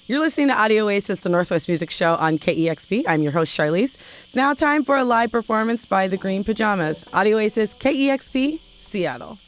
You're listening to Audio Oasis, the Northwest Music Show on KEXP. I'm your host, Sharlese. It's now time for a live performance by the Green Pajamas. Audio Oasis, KEXP, Seattle.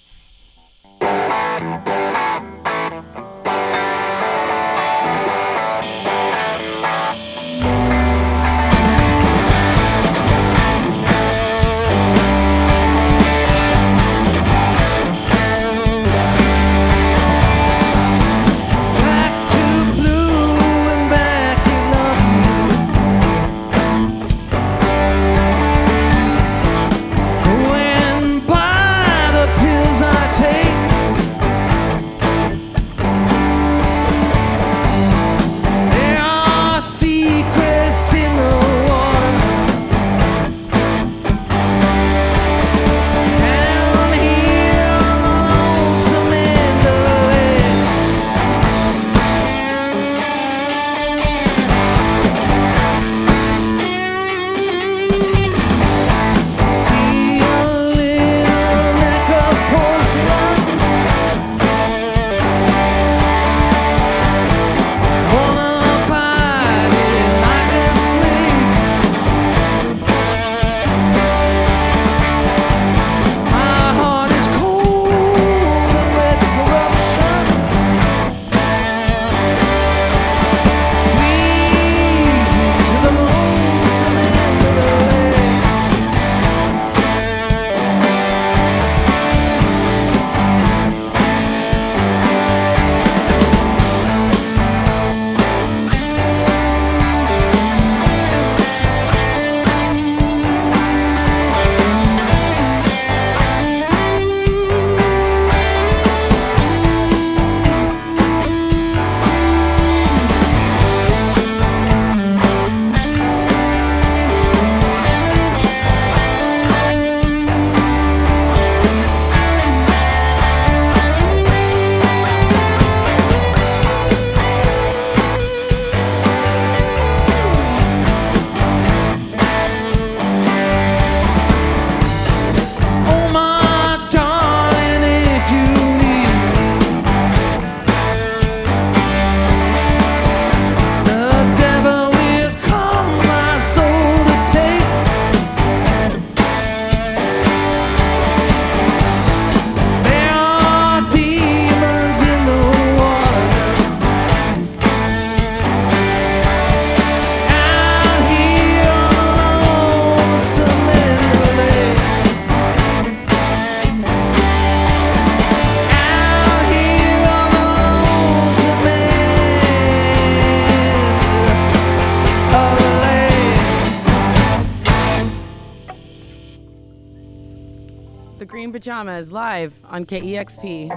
Pajamas live on KEXP.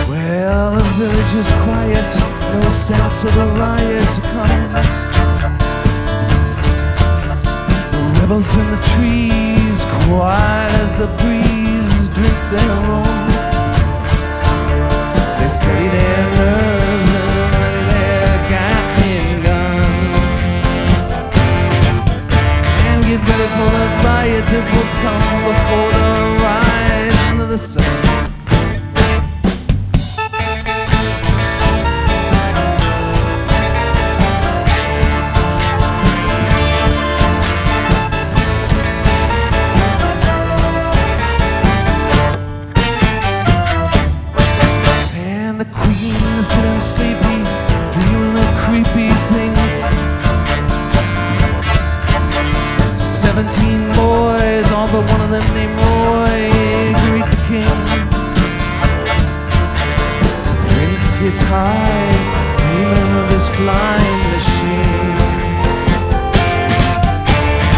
Well, the village is quiet, no sense of a riot to come. Rebels in the trees, quiet as the breeze, drink their own. They steady their nerves and ready their Gatling gun, and get ready for the riot that will come before the rise of the sun. Sleepy, doing the creepy things. 17 boys, all but one of them named Roy, greet the king. The prince gets high, dreaming of his flying machine.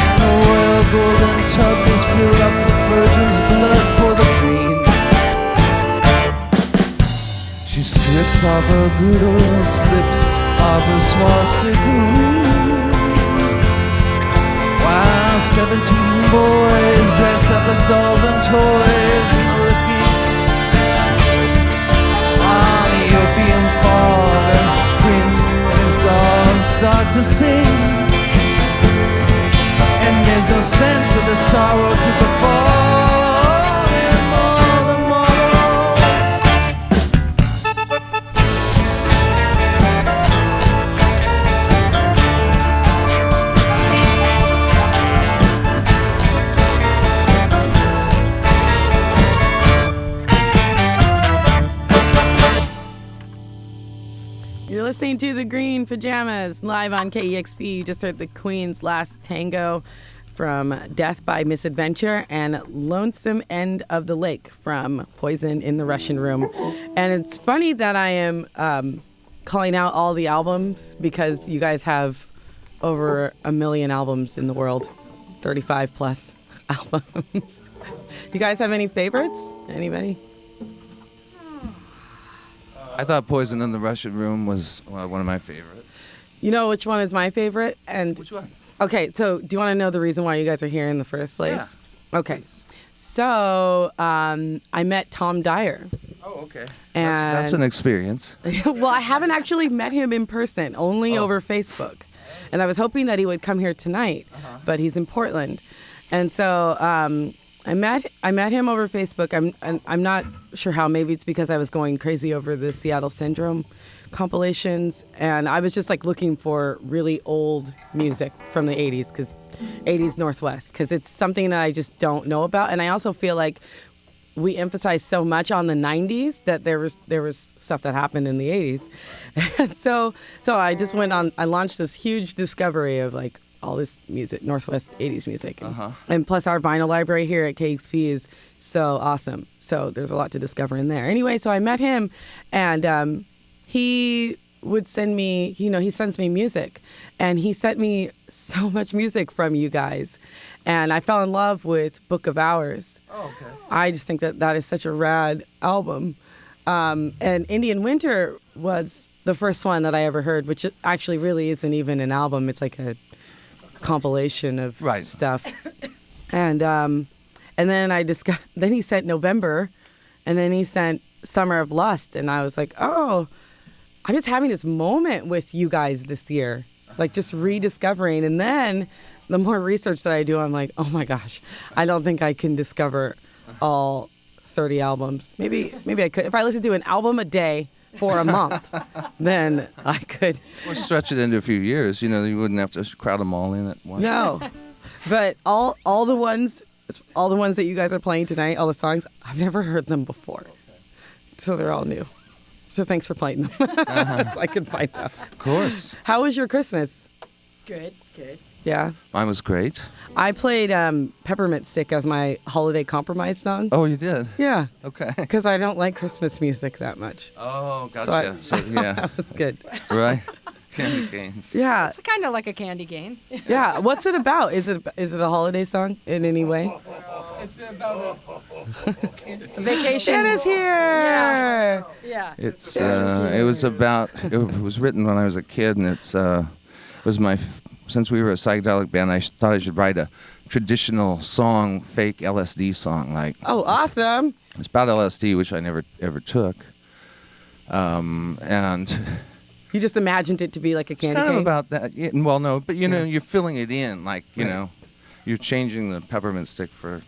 And the royal golden tub is filled up with virgin's blood for the queen. She strips off her girdle and slips off her swastika ring, while 17 boys dress up as dolls and toys with the king. to sing, and there's no sense of the sorrow to befall anymore tomorrow. You're listening to the Green Pajamas live on KEXP. You just heard the Queen's Last Tango from Death by Misadventure and Lonesome End of the Lake from Poison in the Russian Room. And it's funny that I am calling out all the albums because you guys have over 1 million albums in the world, 35 plus albums. You guys have any favorites? Anybody? I thought Poison in the Russian Room was one of my favorites. You know which one is my favorite? And Which one? okay, so do you want to know the reason why you guys are here in the first place? Yeah. Okay. Please. So I met Tom Dyer. Oh, okay. And That's an experience. well, I haven't actually met him in person, only over Facebook. And I was hoping that he would come here tonight, but he's in Portland. And so I met him over Facebook. I'm not sure how. Maybe it's because I was going crazy over the Seattle Syndrome compilations, and I was just like looking for really old music from the 80s, because 80s Northwest, because it's something that I just don't know about. And I also feel like we emphasize so much on the 90s that there was stuff that happened in the 80s. And so I just went on. I launched this huge discovery of like all this music, Northwest 80s music. And plus our vinyl library here at KEXP is so awesome. So there's a lot to discover in there. Anyway, so I met him, and he would send me, he sends me music, and he sent me so much music from you guys. And I fell in love with Book of Hours. Oh, okay. I just think that is such a rad album. And Indian Winter was the first one that I ever heard, which actually really isn't even an album. It's like a compilation of stuff. And then then he sent November, and then he sent Summer of Lust, and I was like, oh, I'm just having this moment with you guys this year, like just rediscovering. And then the more research that I do, I'm like, oh my gosh, I don't think I can discover all 30 albums. Maybe I could. If I listen to an album a day for a month, then I could. Or stretch it into a few years. You wouldn't have to crowd them all in at once. No, but all the ones that you guys are playing tonight, all the songs, I've never heard them before, so they're all new. So thanks for playing them, so I could find out. Of course. How was your Christmas? Good. Yeah. Mine was great. I played Peppermint Stick as my holiday compromise song. Oh, you did? Yeah. Okay. Because I don't like Christmas music that much. Oh, So gotcha. yeah. That was good. Right. Candy canes. Yeah. It's kind of like a candy cane. Yeah. What's it about? Is it a holiday song in any way? It's about a vacation. Santa's here. Yeah. It's it was written when I was a kid, and it was since we were a psychedelic band, I thought I should write a traditional song, fake LSD song, like. Oh, awesome. It's about LSD, which I never ever took, and. You just imagined it to be like a candy It's kind cane? of about that. Yeah, well, no, but you're filling it in, like you're changing the peppermint stick for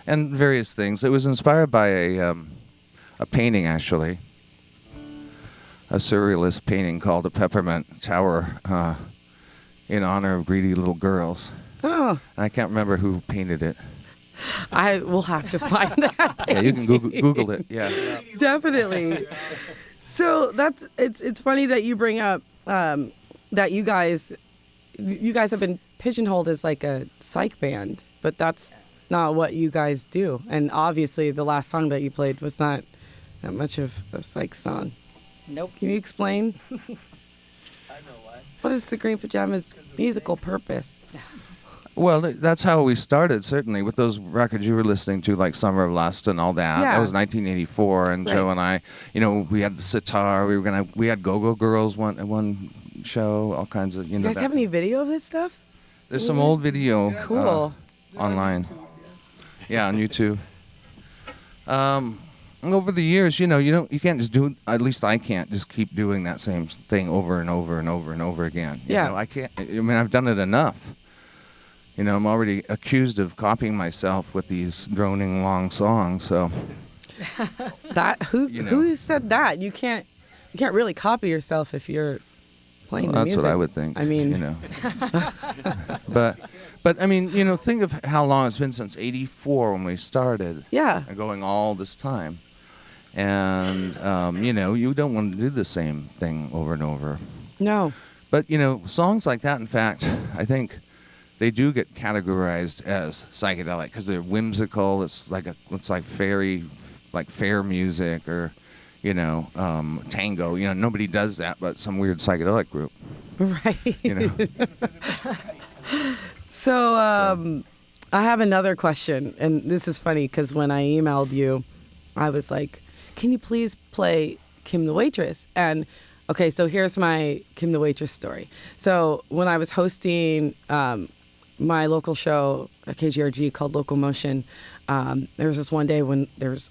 and various things. It was inspired by a painting, actually, a surrealist painting called the Peppermint Tower, in honor of greedy little girls. Oh. And I can't remember who painted it. I will have to find that. Yeah, you can Google it. Yeah. Definitely. So it's funny that you bring up that you guys have been pigeonholed as like a psych band, but that's not what you guys do. And obviously the last song that you played was not that much of a psych song. Nope. Can you explain? I know why. What is the Green Pajamas' musical purpose? Well, that's how we started, certainly, with those records you were listening to, like Summer of Lust and all that. Yeah. That was 1984, and Right. Joe and I, we had the sitar. We had Go-Go Girls one show, all kinds of, You guys have any video of this stuff? There's some old video. Cool. Online. Yeah, on YouTube. over the years, you can't just do. At least I can't just keep doing that same thing over and over and over and over again. You know, I can't. I mean, I've done it enough. You know, I'm already accused of copying myself with these droning long songs. So who said that? You can't really copy yourself if you're playing the that's music. what I would think. I mean, you know, but I mean, you know, think of how long it's been since '84 when we started. Yeah. And going all this time, and you know, you don't want to do the same thing over and over. No. But you know, songs like that, in fact, I think they do get categorized as psychedelic because they're whimsical. It's like fair music, or you know, tango. You know, nobody does that, but some weird psychedelic group. Right. You know. So I have another question, and this is funny because when I emailed you, I was like, "Can you please play Kim the Waitress?" And okay, so here's my Kim the Waitress story. So when I was hosting my local show at KGRG called Local Motion, there was this one day when there was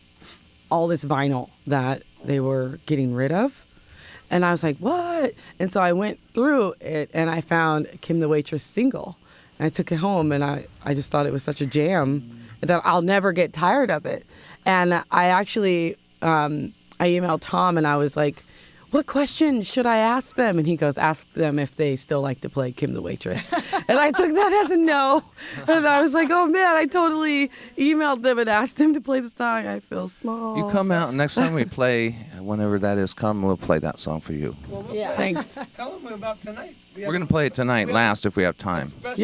all this vinyl that they were getting rid of. And I was like, what? And so I went through it and I found Kim the Waitress single. And I took it home and I just thought it was such a jam that I'll never get tired of it. And I actually, I emailed Tom and I was like, what question should I ask them? And he goes, ask them if they still like to play Kim the Waitress. And I took that as a no. And I was like, oh man, I totally emailed them and asked them to play the song. I feel small. You come out, next time we play, whenever that is, we'll play that song for you. Well, yeah. Thanks. Tell them about tonight. We're going to play it tonight, last if we have time. A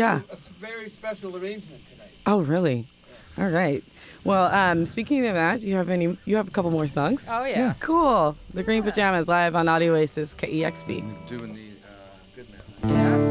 very special arrangement tonight. Oh, really? Yeah. All right. Well, speaking of that, you have a couple more songs? Oh, yeah. Cool. The Green Pajamas live on Audio Oasis, KEXP. Doing the good man. Yeah.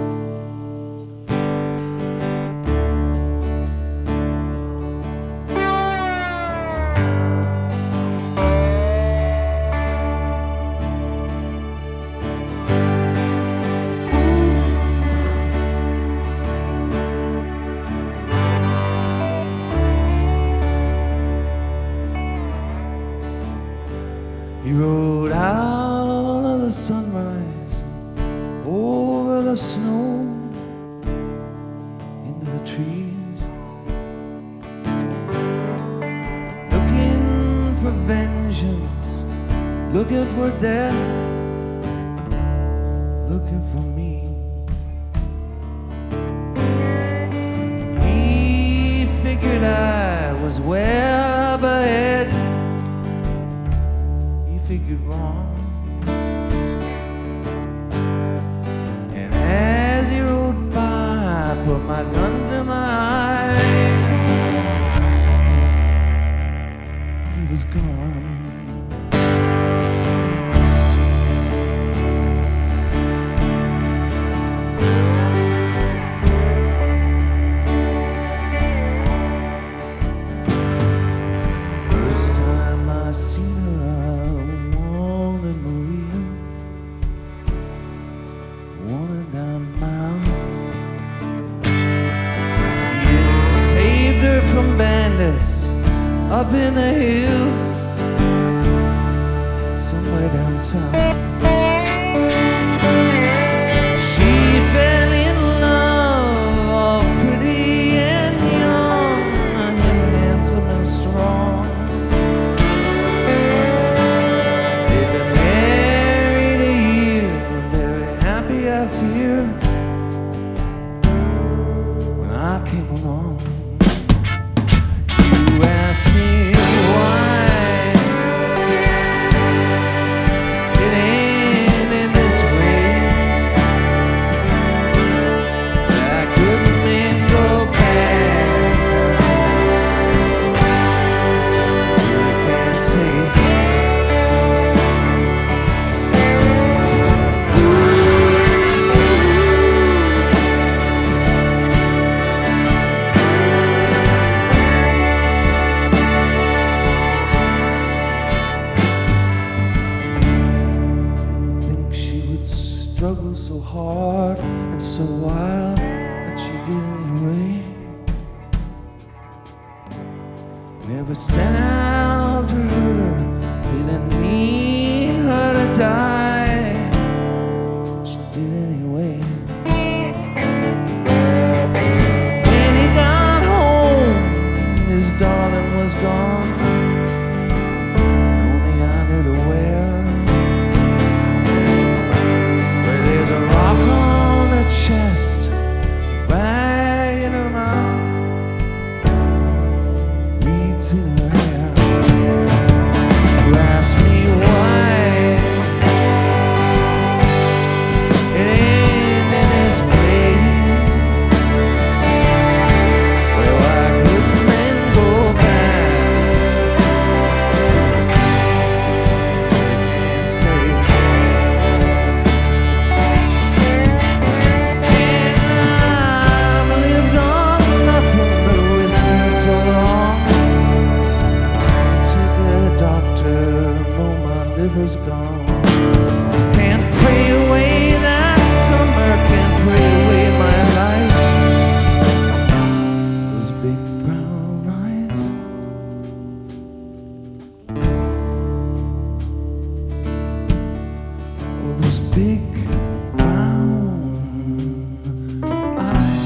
He rode out of the sunrise over the snow into the trees, looking for vengeance, looking for death, looking for me. He figured I was well up ahead. Figured wrong. And as he rode by, I put my gun to my eye. He was gone. First time I seen her, from bandits up in the hills somewhere down south. She fell in love, all pretty and young, him handsome and strong. They've been married a year, very happy I fear, when I came along. Ask me why it ended this way. I couldn't then go back. I can't say. Struggle so hard and so wild that she did anyway. Never sent out to her die. She did anyway. When he got home, his darling was gone. Only I knew to wear. Where there's a rock on her chest, bag in her mouth, weeds in her hair. You ask me why it ain't in his way. Well, why couldn't men go back and say, and I've lived on nothing but whiskey so long. Take a doctor, no, my liver's gone. Can't pray away that summer, can't pray away my life. Those big brown eyes. Oh, those big brown eyes.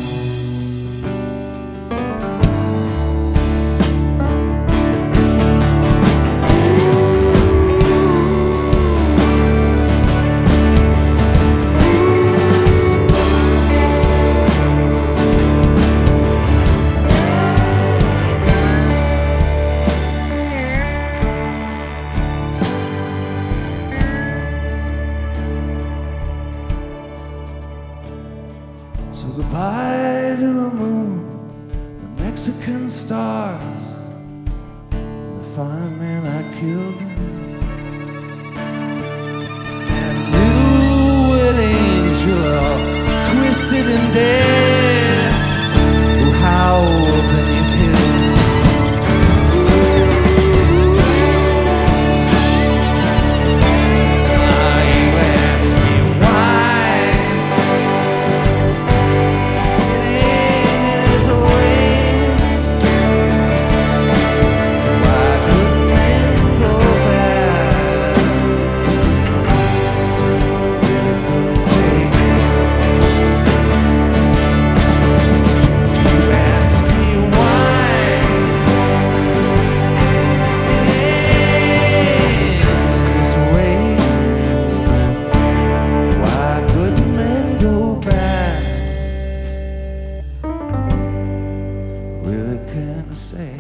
So goodbye to the moon, the Mexican stars, and the fine man I killed, and little wet angel, all twisted and dead, who howls in these hills. Ah, you ask me why. It ain't in his way. Why couldn't men go back? Say, you ask me why. It ain't this way. Why couldn't men go back? Really can't say.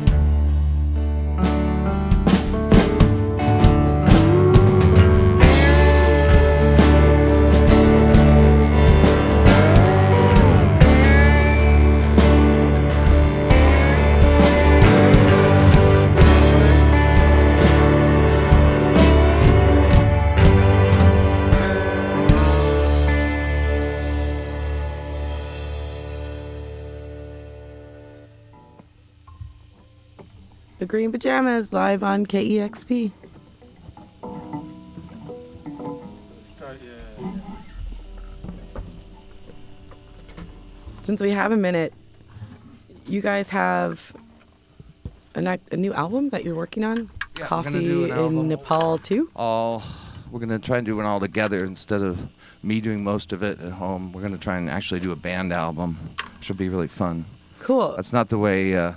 The Green Pajamas live on KEXP. Since we have a minute, you guys have a new album that you're working on? Yeah, we're Coffee gonna do an in album. Nepal too? We're gonna try and do it all together instead of me doing most of it at home. We're gonna try and actually do a band album, which will be really fun. Cool. That's not the way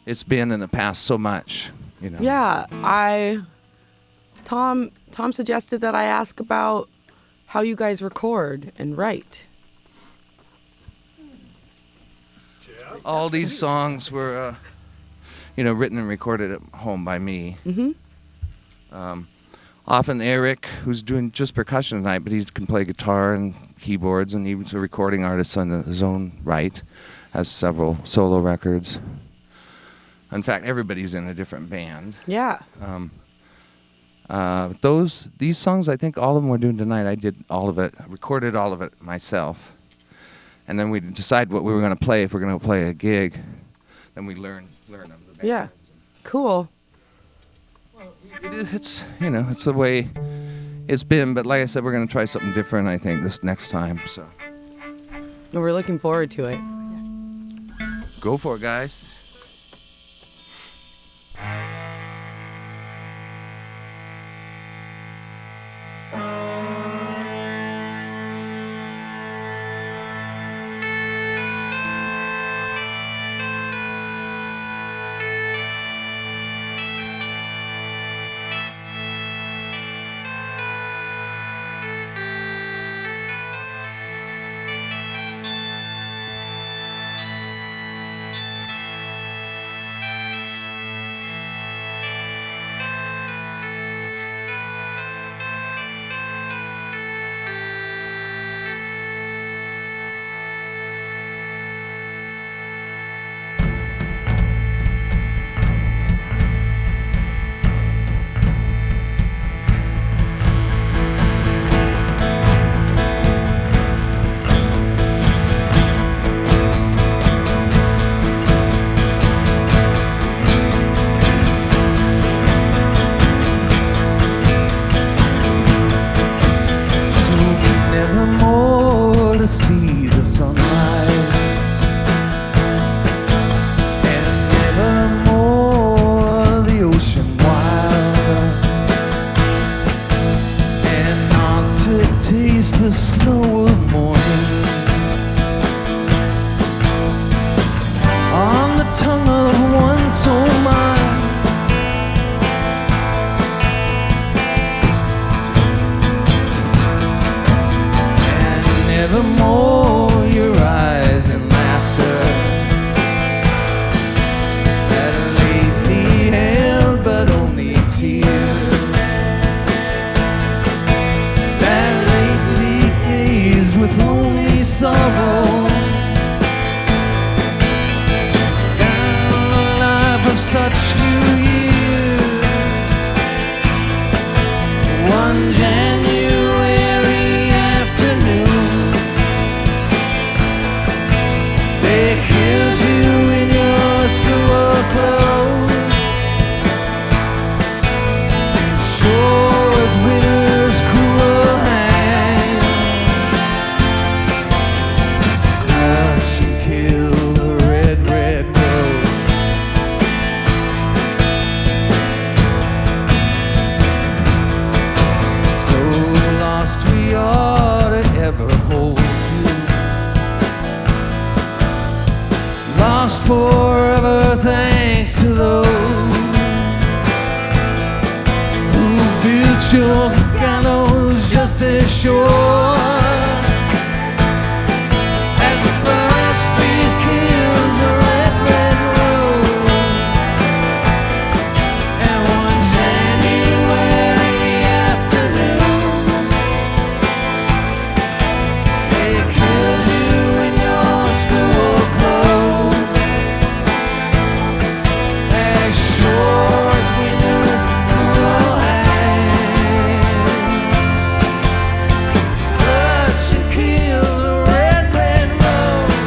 it's been in the past so much, you know. Yeah, Tom suggested that I ask about how you guys record and write. All these songs were, written and recorded at home by me. Mm-hmm. Often Eric, who's doing just percussion tonight, but he can play guitar and keyboards, and he's a recording artist on his own right, has several solo records. In fact, everybody's in a different band. Yeah. These songs, I think all of them we're doing tonight, I did all of it, recorded all of it myself. And then we decide what we were going to play. If we're going to play a gig, then we learn them. The Yeah. Cool. It's the way it's been. But like I said, we're going to try something different, I think, this next time. So Well, we're looking forward to it. go for it, guys. sorrow. Down a life of such few years. One January afternoon, they killed you in your school clothes. Sure as winter's cruel hand, crush and kill the red, red rose. So lost we are to ever hold you, lost forever thanks to those who built your gallows just as sure as the first freeze kills a red, red rose. And one January afternoon, they killed you in your school clothes. As sure as winter's cruel hand, touch and kill the red, red rose.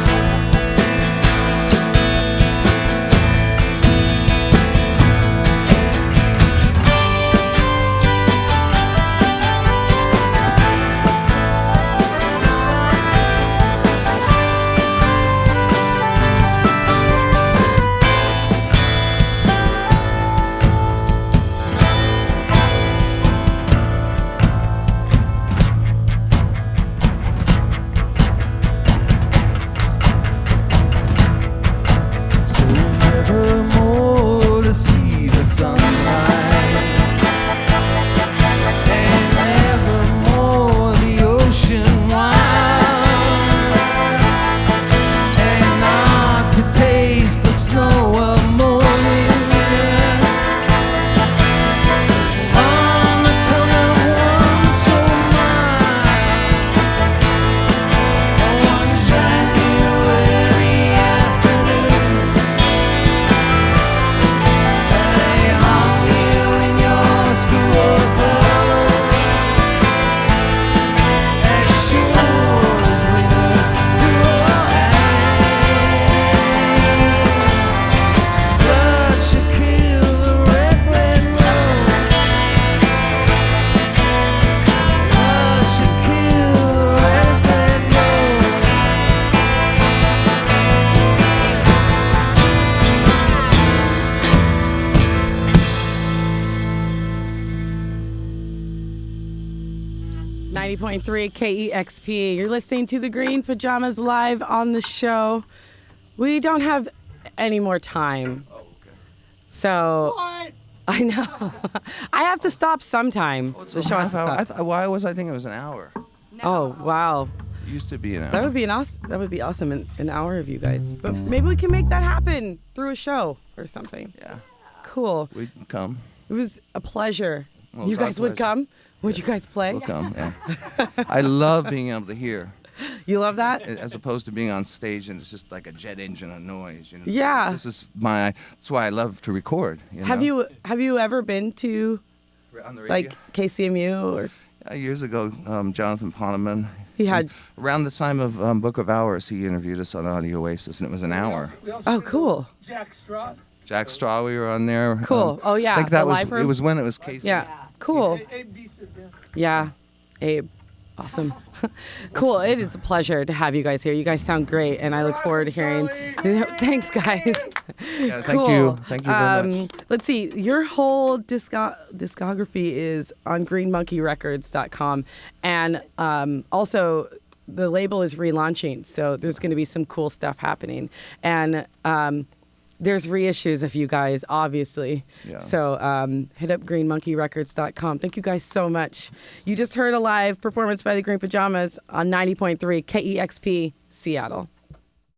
So never more to see the sunlight, and never more the ocean wide, and not to taste the snow of morning on the tongue of one so mild. One January afternoon, they hung you in your school clothes. As sure as winter's cruel hand, touch and kill the red, red rose. Touch and kill the red, red rose. 90.3 KEXP. You're listening to the Green Pajamas live on the show. We don't have any more time. So I know. I have to stop sometime. The show has to stop. Why was I thinking it was an hour? Oh, wow. It used to be an hour. That would be awesome, an hour of you guys. But maybe we can make that happen through a show or something. Yeah. Cool. We'd come. It was a pleasure. Well, You it's our guys would pleasure. come? Would you guys play? We'll come, yeah. I love being able to hear, You love that? as opposed to being on stage and it's just like a jet engine of noise. You know? Yeah. That's why I love to record. Have you ever been to on the radio? like KCMU or Years ago, Jonathan Poneman. he had? Around the time of Book of Hours, he interviewed us on Audio Oasis, and it was an hour. We also Oh, did cool. Jack Straw. Jack Straw, we were on there. Cool. Oh, yeah, I think the that was live room? it was when it was Casey. Yeah. Cool. Yeah. Abe. Awesome. Cool. It is a pleasure to have you guys here. You guys sound great, and I look forward to hearing. Thanks, guys. Yeah, Cool. Thank you very much. Let's see. Your whole discography is on greenmonkeyrecords.com, and also the label is relaunching, so there's going to be some cool stuff happening, and there's reissues of you guys, obviously. Yeah. So hit up greenmonkeyrecords.com. Thank you guys so much. You just heard a live performance by the Green Pajamas on 90.3 KEXP Seattle.